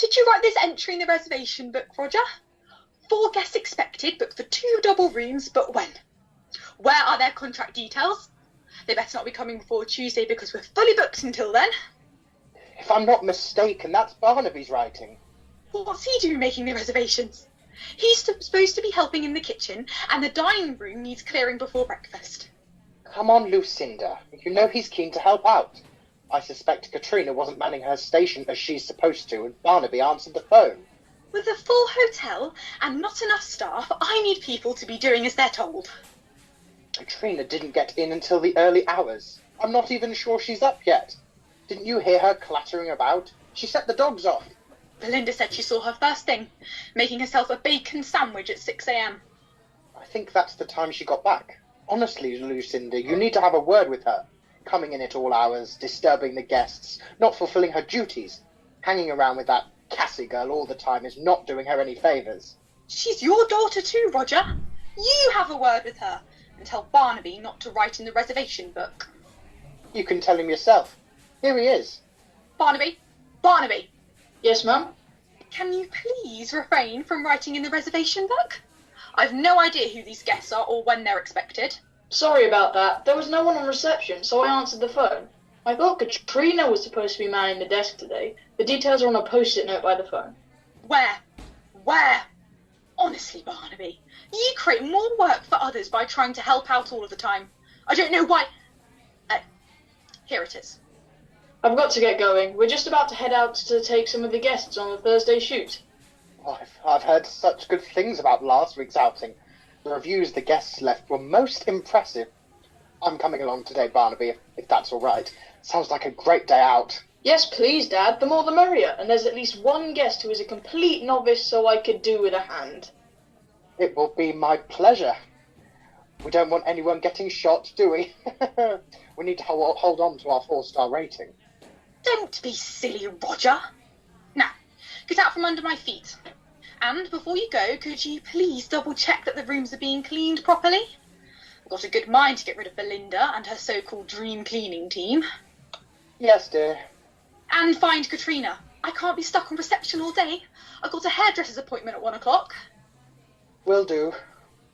Did you write this entry in the reservation book, Roger? 4 guests expected, booked for 2 double rooms, but when? Where are their contract details? They better not be coming before Tuesday because we're fully booked until then. If I'm not mistaken, that's Barnaby's writing. What's he doing making the reservations? He's supposed to be helping in the kitchen, and the dining room needs clearing before breakfast. Come on, Lucinda. You know he's keen to help out. I suspect Katrina wasn't manning her station as she's supposed to, and Barnaby answered the phone. With a full hotel and not enough staff, I need people to be doing as they're told. Katrina didn't get in until the early hours. I'm not even sure she's up yet. Didn't you hear her clattering about? She set the dogs off. Belinda said she saw her first thing, making herself a bacon sandwich at 6 a.m. I think that's the time she got back. Honestly, Lucinda, you need to have a word with her. Coming in at all hours, disturbing the guests, not fulfilling her duties. Hanging around with that Cassie girl all the time is not doing her any favours. She's your daughter too, Roger. You have a word with her, and tell Barnaby not to write in the reservation book. You can tell him yourself. Here he is. Barnaby! Barnaby! Yes, ma'am? Can you please refrain from writing in the reservation book? I've no idea who these guests are or when they're expected. Sorry about that. There was no one on reception, so I answered the phone. I thought Katrina was supposed to be manning the desk today. The details are on a post-it note by the phone. Where? Where? Honestly, Barnaby, you create more work for others by trying to help out all of the time. I don't know why... here it is. I've got to get going. We're just about to head out to take some of the guests on the Thursday shoot. I've heard such good things about last week's outing. The reviews the guests left were most impressive. I'm coming along today, Barnaby, if that's all right. Sounds like a great day out. Yes, please, Dad. The more the merrier. And there's at least one guest who is a complete novice, so I could do with a hand. It will be my pleasure. We don't want anyone getting shot, do we? We need to hold on to our 4-star rating. Don't be silly, Roger. Now, get out from under my feet. And before you go, could you please double-check that the rooms are being cleaned properly? I've got a good mind to get rid of Belinda and her so-called dream cleaning team. Yes, dear. And find Katrina. I can't be stuck on reception all day. I've got a hairdresser's appointment at 1 o'clock. Will do.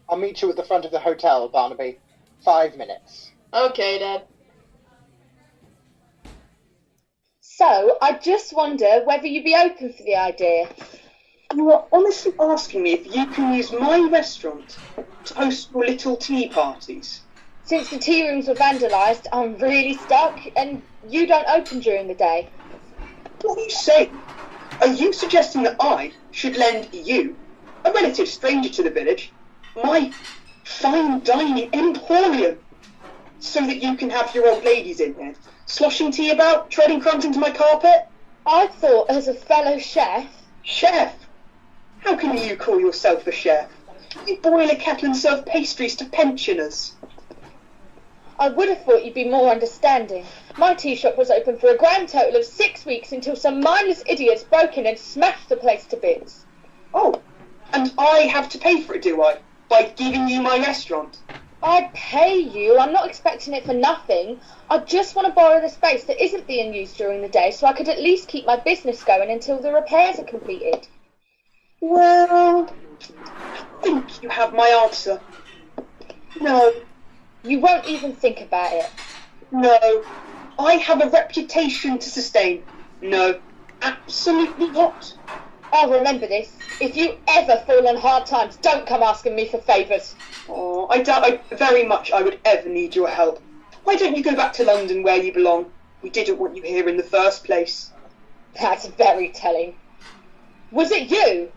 I'll meet you at the front of the hotel, Barnaby. 5 minutes. Okay, Dad. So, I just wonder whether you'd be open for the idea. You are honestly asking me if you can use my restaurant to host your little tea parties? Since the tea rooms were vandalised, I'm really stuck, and you don't open during the day. What are you saying? Are you suggesting that I should lend you, a relative stranger to the village, my fine dining emporium, so that you can have your old ladies in here, sloshing tea about, treading crumbs into my carpet? I thought, as a fellow chef... Chef? How can you call yourself a chef? You boil a kettle and serve pastries to pensioners. I would have thought you'd be more understanding. My tea shop was open for a grand total of 6 weeks until some mindless idiots broke in and smashed the place to bits. Oh, and I have to pay for it, do I? By giving you my restaurant? I'd pay you. I'm not expecting it for nothing. I just want to borrow the space that isn't being used during the day so I could at least keep my business going until the repairs are completed. Well, I think you have my answer. No. You won't even think about it. No. I have a reputation to sustain. No. Absolutely not. I'll remember this. If you ever fall on hard times, don't come asking me for favours. Oh, I doubt very much I would ever need your help. Why don't you go back to London where you belong? We didn't want you here in the first place. That's very telling. Was it you?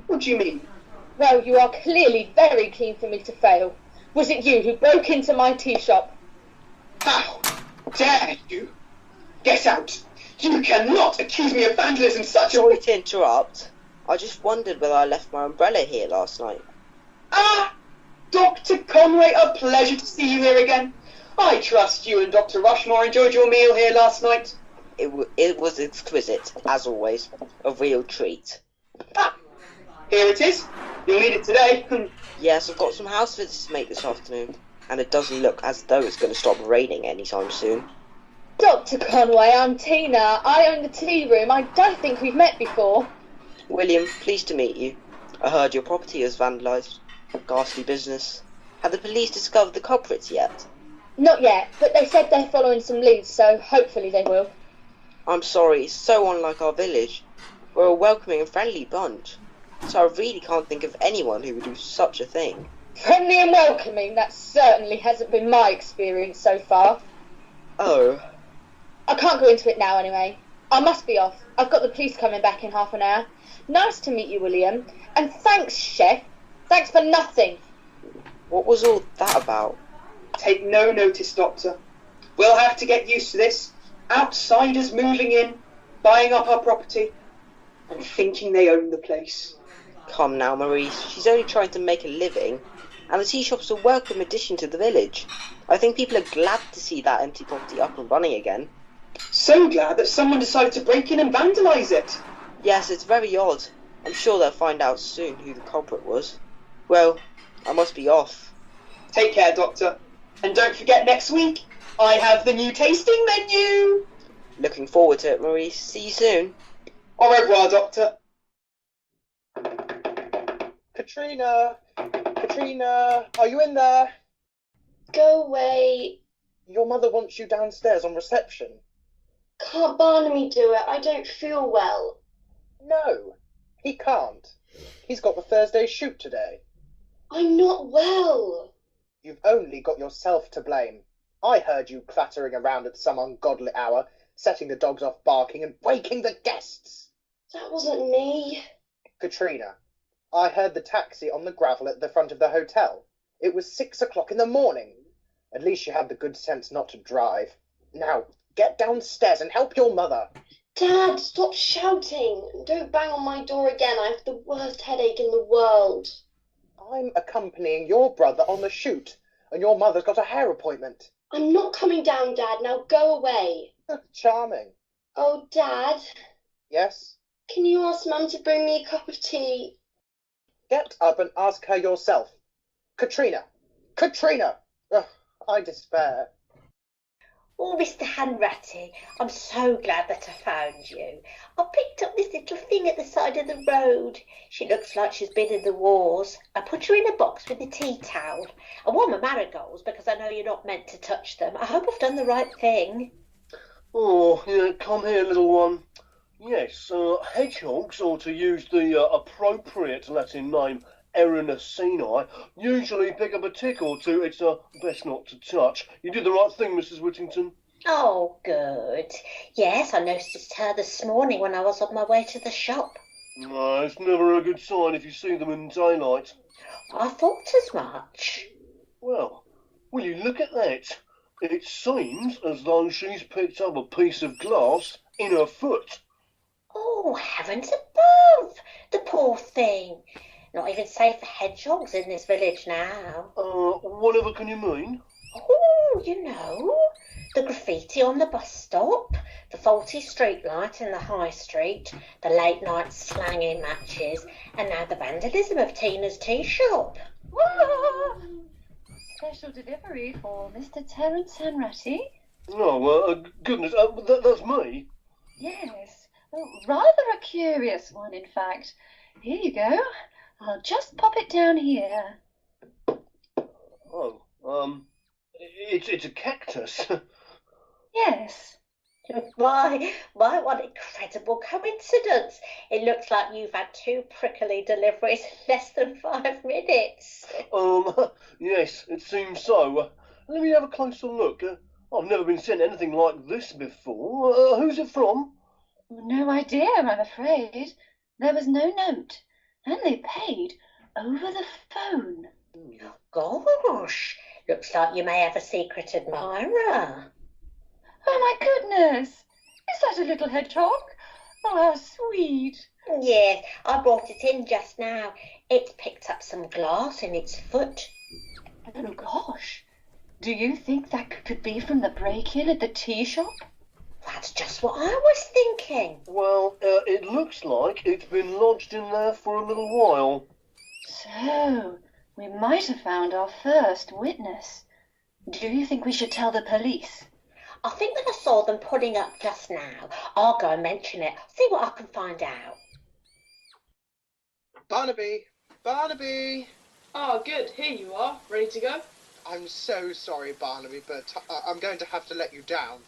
What do you mean? Well, you are clearly very keen for me to fail. Was it you who broke into my tea shop? How dare you? Get out! You cannot accuse me of vandalism such a... Sorry to interrupt. I just wondered whether I left my umbrella here last night. Ah! Dr. Conway, a pleasure to see you here again. I trust you and Dr. Rushmore enjoyed your meal here last night. It was exquisite, as always. A real treat. Ah! Here it is. You'll need it today. Yes, I've got some house visits to make this afternoon. And it doesn't look as though it's going to stop raining anytime soon. Dr. Conway, I'm Tina. I own the tea room. I don't think we've met before. William, pleased to meet you. I heard your property is vandalised. Ghastly business. Have the police discovered the culprits yet? Not yet, but they said they're following some leads, so hopefully they will. I'm sorry, it's so unlike our village. We're a welcoming and friendly bunch, so I really can't think of anyone who would do such a thing. Friendly and welcoming, that certainly hasn't been my experience so far. Oh. I can't go into it now anyway. I must be off. I've got the police coming back in half an hour. Nice to meet you, William. And thanks, Chef. Thanks for nothing. What was all that about? Take no notice, Doctor. We'll have to get used to this. Outsiders moving in, buying up our property, and thinking they own the place. Come now, Maurice. She's only trying to make a living, and the tea shop's a welcome addition to the village. I think people are glad to see that empty property up and running again. So glad that someone decided to break in and vandalise it. Yes, it's very odd. I'm sure they'll find out soon who the culprit was. Well, I must be off. Take care, Doctor. And don't forget next week, I have the new tasting menu. Looking forward to it, Maurice. See you soon. Au revoir, Doctor. Katrina! Katrina! Are you in there? Go away. Your mother wants you downstairs on reception. Can't Barnaby do it? I don't feel well. No, he can't. He's got the Thursday shoot today. I'm not well. You've only got yourself to blame. I heard you clattering around at some ungodly hour, setting the dogs off barking and waking the guests. That wasn't me. Katrina, I heard the taxi on the gravel at the front of the hotel. It was 6 o'clock in the morning. At least you had the good sense not to drive. Now, get downstairs and help your mother. Dad, stop shouting. Don't bang on my door again. I have the worst headache in the world. I'm accompanying your brother on the shoot, and your mother's got a hair appointment. I'm not coming down, Dad. Now go away. Charming. Oh, Dad. Yes? Can you ask Mum to bring me a cup of tea? Get up and ask her yourself. Katrina! Katrina! Ugh, I despair. Oh, Mr Hanratty, I'm so glad that I found you. I picked up this little thing at the side of the road. She looks like she's been in the wars. I put her in a box with a tea towel. I wore my marigolds because I know you're not meant to touch them. I hope I've done the right thing. Oh, yeah, come here, little one. Yes, hedgehogs, or to use the appropriate Latin name, Erinacini, usually pick up a tick or two. It's best not to touch. You did the right thing, Mrs. Whittington. Oh, good. Yes, I noticed her this morning when I was on my way to the shop. No, it's never a good sign if you see them in daylight. I thought as much. Well, will you look at that? It seems as though she's picked up a piece of glass in her foot. Oh, heavens above! The poor thing. Not even safe for hedgehogs in this village now. Whatever can you mean? Oh, you know, the graffiti on the bus stop, the faulty street light in the high street, the late night slanging matches, and now the vandalism of Tina's tea shop. Special delivery for Mr Terence Hanratty. Oh, goodness, that's me. Yes, rather a curious one, in fact. Here you go. I'll just pop it down here. Oh, it's a cactus. Yes. Why, what incredible coincidence. It looks like you've had 2 prickly deliveries in less than 5 minutes. Yes, it seems so. Let me have a closer look. I've never been sent anything like this before. Who's it from? No idea, I'm afraid. There was no note. And they paid over the phone. Gosh, looks like you may have a secret admirer. Oh, my goodness. Is that a little hedgehog? Oh, how sweet. Yes, I brought it in just now. It's picked up some glass in its foot. Oh, gosh. Do you think that could be from the break-in at the tea shop? That's just what I was thinking. Well, it looks like it's been lodged in there for a little while. So, we might have found our first witness. Do you think we should tell the police? I think that I saw them putting up just now. I'll go and mention it, see what I can find out. Barnaby! Barnaby! Oh, good. Here you are. Ready to go? I'm so sorry, Barnaby, but I'm going to have to let you down.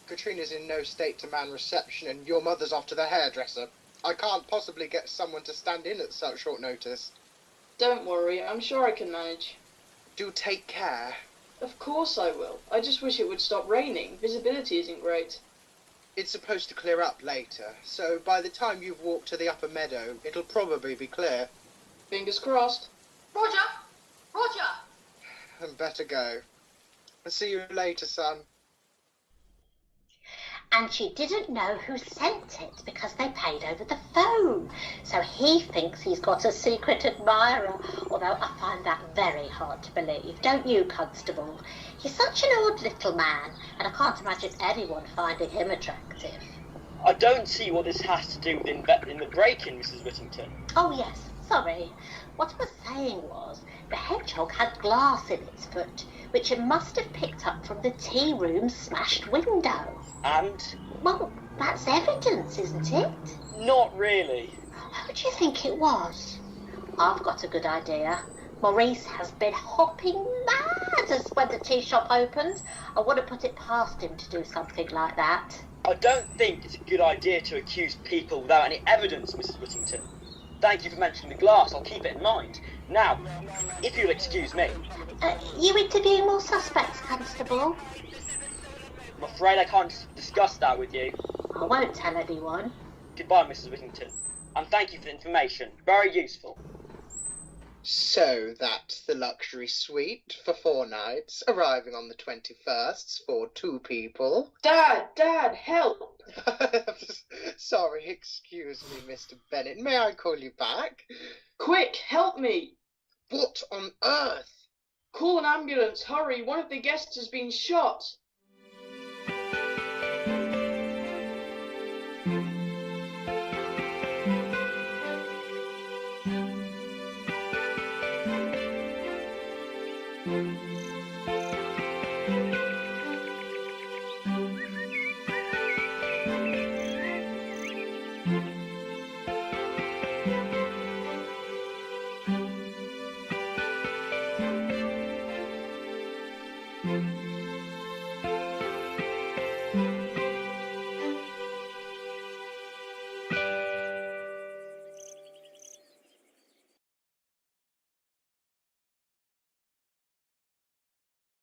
Katrina's in no state to man reception, and your mother's off to the hairdresser. I can't possibly get someone to stand in at such short notice. Don't worry. I'm sure I can manage. Do take care. Of course I will. I just wish it would stop raining. Visibility isn't great. It's supposed to clear up later, so by the time you've walked to the upper meadow, it'll probably be clear. Fingers crossed. Roger! Roger! And better go. I'll see you later, son. And she didn't know who sent it because they paid over the phone. So he thinks he's got a secret admirer, although I find that very hard to believe. Don't you, Constable? He's such an odd little man, and I can't imagine anyone finding him attractive. I don't see what this has to do with in the break-in, Mrs. Whittington. Oh, yes, sorry. What I was saying was the hedgehog had glass in its foot, which it must have picked up from the tea room's smashed window. And? Well, that's evidence, isn't it? Not really. Who do you think it was? I've got a good idea. Maurice has been hopping mad as when the tea shop opened. I wouldn't put it past him to do something like that. I don't think it's a good idea to accuse people without any evidence, Mrs. Whittington. Thank you for mentioning the glass. I'll keep it in mind. Now, if you'll excuse me. You interviewing more suspects, Constable? I'm afraid I can't discuss that with you. I won't tell anyone. Goodbye, Mrs. Whittington. And thank you for the information. Very useful. So that's the luxury suite for 4 nights, arriving on the 21st for 2 people. Dad, help! Sorry, excuse me, Mr. Bennet. May I call you back? Quick, help me! What on earth? Call an ambulance, hurry, one of the guests has been shot.